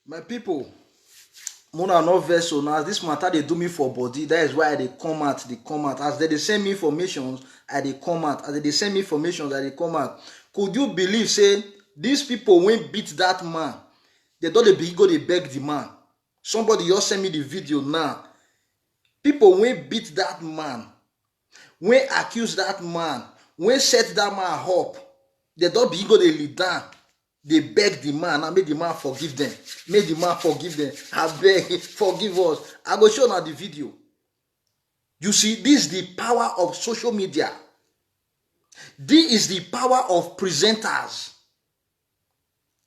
My people, Mona no vessel now. This matter they do me for body. That is why they come out. As they send me information, they come out. As they send me information, they come out. Could you believe, say, these people when beat that man, they don't go they beg the man. Somebody just send me the video now. People when beat that man, when accuse that man, when set that man up, they don't go they lead down. They beg the man and make the man forgive them. Make the man forgive them. I beg, forgive us. I go show now the video. You see, this is the power of social media. This is the power of presenters.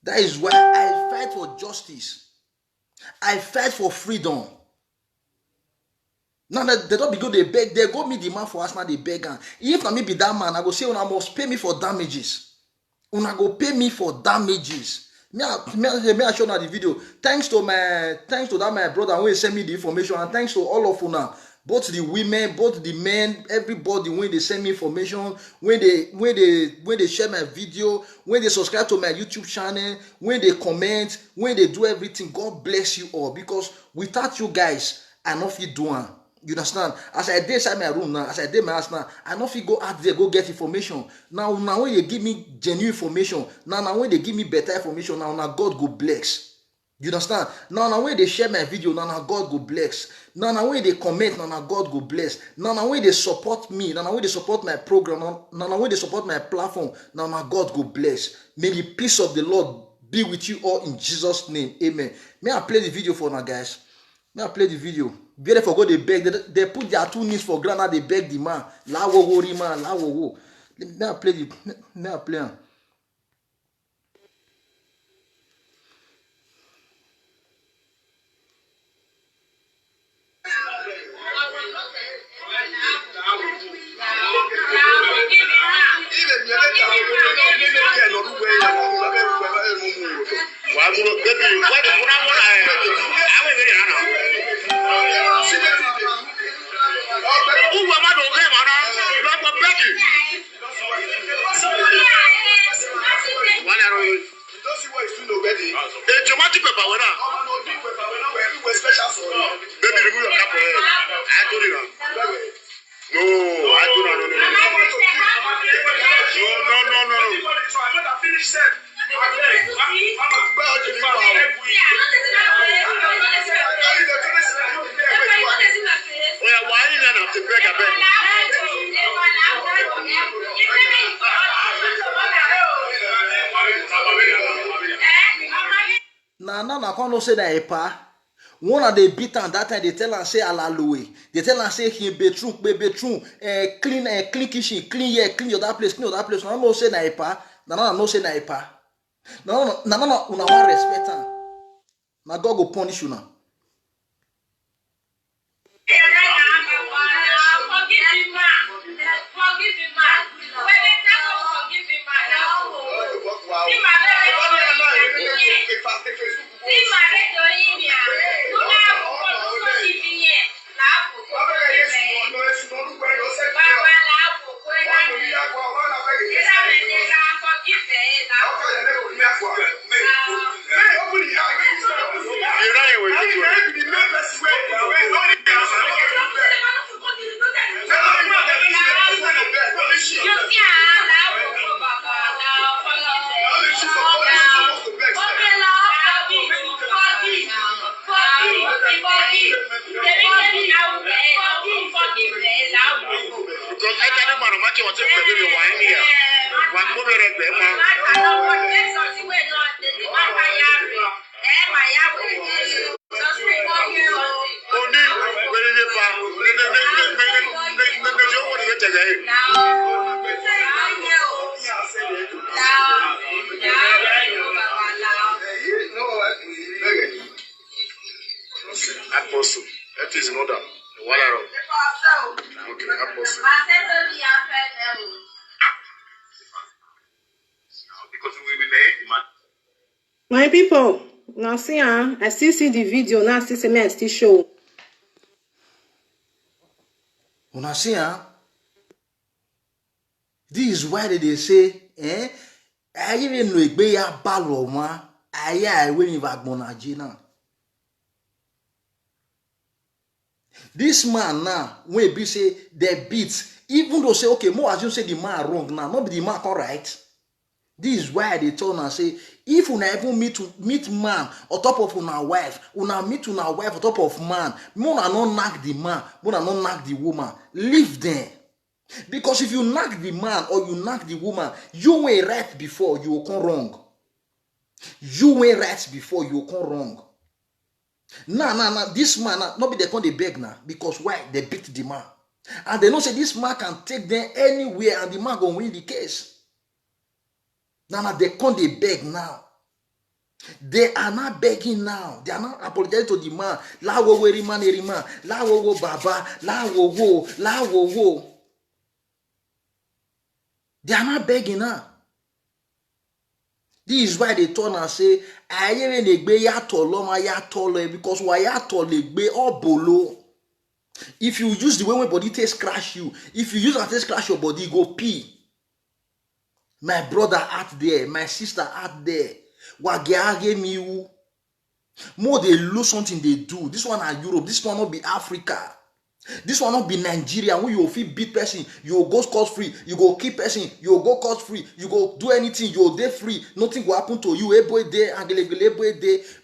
That is why I fight for justice. I fight for freedom. Now that they don't be good, they beg. They go meet the man for us now. They beg. If I be that man, I go say, "Una must pay me for damages. Una go pay me for damages." Me I show now the video. Thanks to that my brother who send me the information, and thanks to all of una, both the women, both the men, everybody when they send me information, when they share my video, when they subscribe to my YouTube channel, when they comment, when they do everything. God bless you all, because without you guys, I not fit do it. You understand? As I did inside my room now, as I did my house now, I not fit go out there, go get information. Now when they give me genuine information, now when they give me better information, now God go bless. You understand? Now when they share my video, now God go bless. Now when they comment, now God go bless. Now when they support me, now when they support my program, now when they support my platform, now God go bless. May the peace of the Lord be with you all in Jesus' name. Amen. May I play the video for now, guys? May I play the video? Beautiful, go they beg. They put their two knees for ground. Now they beg the man. La wo wo man, la wo wo. May I play the? May I play? Baby, remove your cap. I told you. No, I do not know. No. Why you not have to break a bed? Now, I can't say that a pa. One of the beat on that time, they tell and say alaloué. They tell and say he bedroom, clean kitchen, clean here, clean your that place. No, no say na a pa. No say na a pa. No, una want respect her. Now God go punish you now. Apostle, that is not that. Okay, apostle. My people, now see, I still see the video, now still see me, I still show. Una see, this is why they say, I even know it be a balo ma. I when you back Gina. This man now, when be say they beat, even though say okay, more as you say the man wrong now, not be the man correct. This is why they turn and say, if una even meet man on top of una wife, una meet una wife on top of man, una not knock the man, una not knock the woman, leave them. Because if you knock the man or you knock the woman, you were right before, you will come wrong. You were right before, you will come wrong. Nah, this man, not be they come they beg now, because why? They beat the man. And they know say this man can take them anywhere and the man gonna win the case. Now they come they beg now. They are not begging now. They are not apologizing to the man. La wo wo man eriman. La wo baba. La wo. They are not begging now. This is why they turn and say, "Aye legbe ya tolo because why ya tolo legbe or bolo." If you use the way my body taste crash you, if you use and taste crash your body, go pee. My brother out there, my sister out there, wagiage miu. More they lose something they do. This one are Europe. This one not be Africa. This one not be Nigeria. When you feel beat person, you go cost free. You go keep person. You go cost free. You go do anything. You day free. Nothing will happen to you.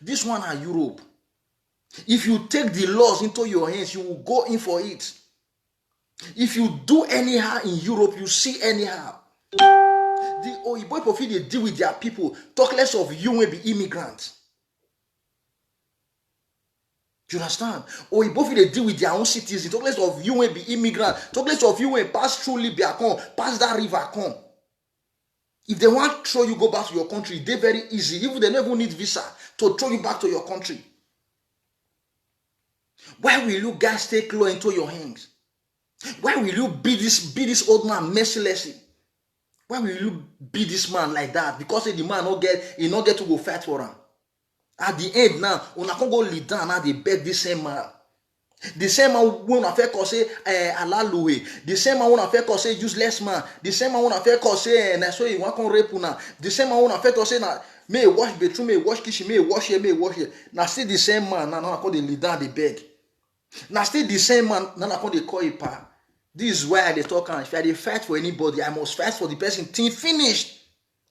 This one are Europe. If you take the laws into your hands, you will go in for it. If you do anyhow in Europe, you see anyhow. The Oyibo people they deal with their people. Talk less of you will be immigrants. Do you understand? Oyibo people they deal with their own citizens. Talk less of you will be immigrant. Talk less of you will pass through Libya, pass that river, come. If they want to throw you go back to your country, they're very easy. Even they never need visa to throw you back to your country. Why will you guys take law into your hands? Why will you beat this old man mercilessly? Why will you beat this man like that? Because the man not get to go fight for him. At the end now, una can go lead down now they beg the same man. The same man won't affect us say alaluwe. The same man won't affect us say useless man. The same man won't affect us say na so you want to rape una. The same man won't affect us say na may wash bedroom, may wash kitchen, may wash here. Now still the same man now call the lead down they beg. Now still the same man now call they call it pa. This is why they talk and if I fight for anybody, I must fight for the person till finished.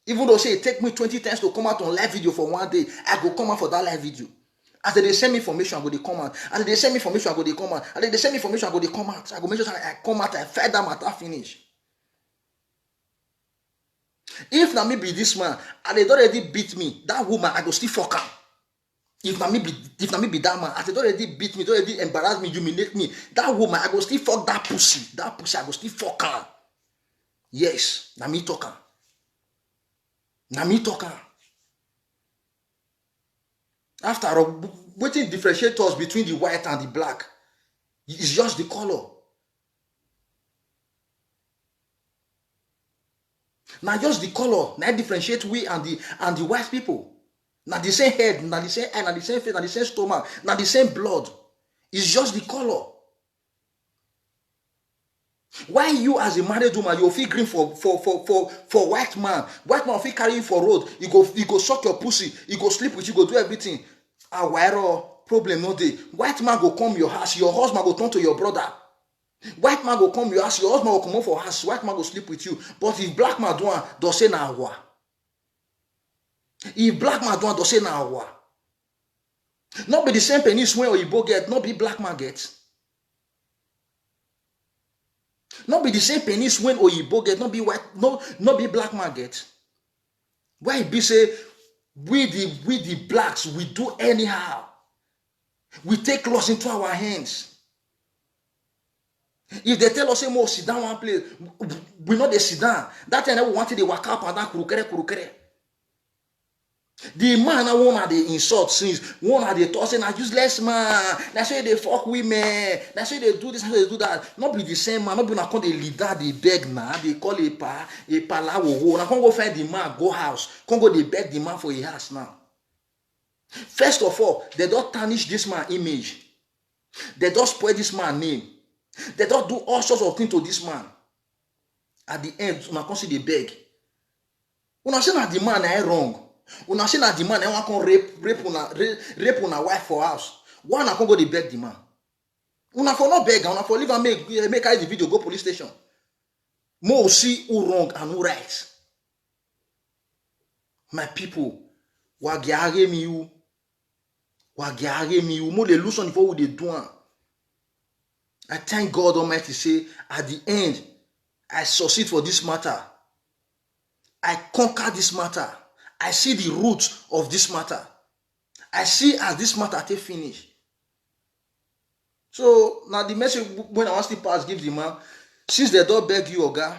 Even though say it take me 20 times to come out on live video for one day, I go come out for that live video. As they send me information, I go they come out. As they send me information, I go they come out. As they send me information, I go they come out. I go make sure I come out, I fight that matter finish. If na me be this man, and they already beat me, that woman, I go still fuck her. If na me be that man, as they already beat me, they already embarrass me, humiliate me, that woman, I go still fuck that pussy. That pussy, I go still fuck her. Yes, na me talk her. Na me talk her. After all, what differentiates us between the white and the black? It's just the color. Now just the color. Now differentiate we and the white people. Now the same head, now the same eye, now the same face, now the same stomach, now the same blood. It's just the color. Why you as a married woman, you feel green for white man? White man feel carry you for road. You go suck your pussy. You go sleep with you. Go do everything. A wire problem no day. White man go come your house. Your husband go turn to your brother. White man go come your house. Your husband go come home for house. White man go sleep with you. But if black man do say na wa. If black man do say na wa. Not be the same penis when Oyibo get. Not be black man get. Not be the same penis when Oyibo get, not be white, not be black man get. Why it be say we the blacks, we do anyhow. We take laws into our hands. If they tell us say more sit down one place, we know they sit down. That time we wanted to wake up and that kurukere. The man I want the insult since one of the tossing a useless man. That's why they fuck women. That's why they do this, how they do that. Not be the same man. Not be not call the leader, they beg now. They call a palawo. Now can't go find the man, go house. Can't go they beg the man for a house now. First of all, they don't tarnish this man's image. They don't spoil this man's name. They don't do all sorts of things to this man. At the end, una come see they beg. Una say na the man is wrong. Una say na the man want come rape una wife for house. Why una come go dey beg the man? Una for not beg, una for leave and make carry the video go police station. Mo see who wrong and who right. My people, wagiare mi you. Mo dey lose on for what they do. I thank God Almighty say at the end I succeed for this matter. I conquer this matter. I see the root of this matter. I see as this matter take finish. So now the message when I want to pass give the man, since they don't beg you, Oga,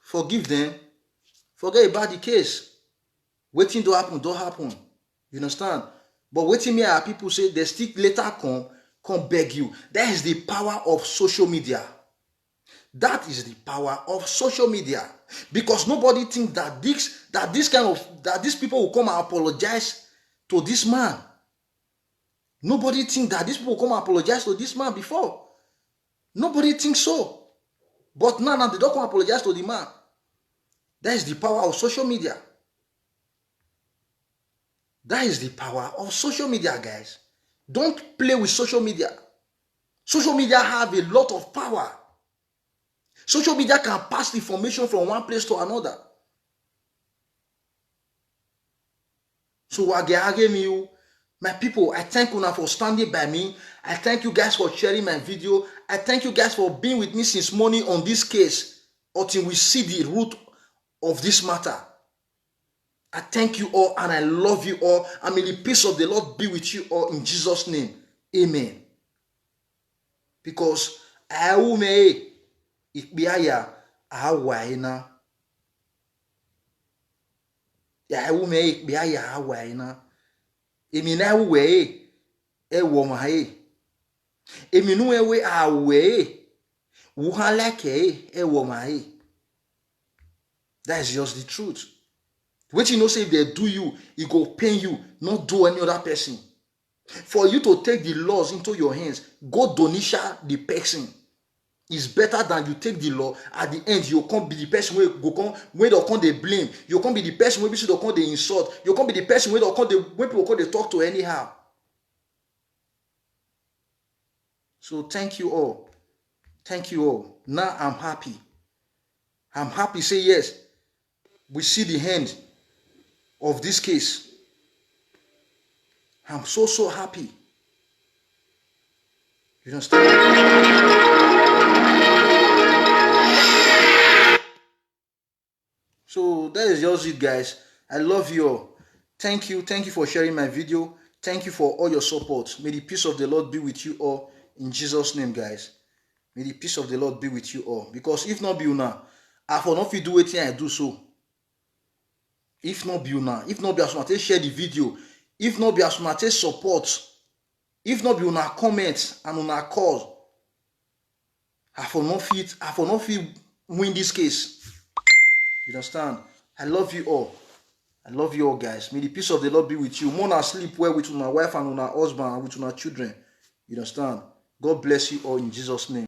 forgive them. Forget about the case. Waiting to happen, don't happen. You understand? But waiting me, people say they still later come beg you. That is the power of social media. That is the power of social media. Because nobody thinks that these people will come and apologize to this man. Nobody thinks that these people will come and apologize to this man before. Nobody thinks so. But now they don't come apologize to the man. That is the power of social media. That is the power of social media, guys. Don't play with social media. Social media have a lot of power. Social media can pass information from one place to another. So you, my people, I thank you now for standing by me. I thank you guys for sharing my video. I thank you guys for being with me since morning on this case until we see the root of this matter. I thank you all and I love you all. And may the peace of the Lord be with you all in Jesus' name. Amen. Because I will make ikbiaya awaina. Ya will make ikbiaya awaina. Emina we e womae. Eminu ewe awe. Wuhaleke e womae. That is just the truth. What you know, say if they do you, it go pain you, not do any other person. For you to take the laws into your hands, go donisha the person. It's better than you take the law. At the end, you can't be the person where go come when they come they blame. You can't be the person where people come they insult. You can't be the person where when people come they talk to anyhow. So thank you all. Thank you all. Now I'm happy. I'm happy. Say yes. We see the end of this case. I'm so happy. You understand? So that is just it, guys. I love you all. Thank you for sharing my video. Thank you for all your support. May the peace of the Lord be with you all in Jesus' name, guys. May the peace of the Lord be with you all. Because if not be you now, I for not do anything I do so. If not be you now, if not be as much share the video, if not be as much support, if not be on our comments and on our calls, I for not fit win this case. You understand? I love you all. I love you all, guys. May the peace of the Lord be with you. Mona sleep well with my wife and with my husband and with my children. You understand? God bless you all in Jesus' name.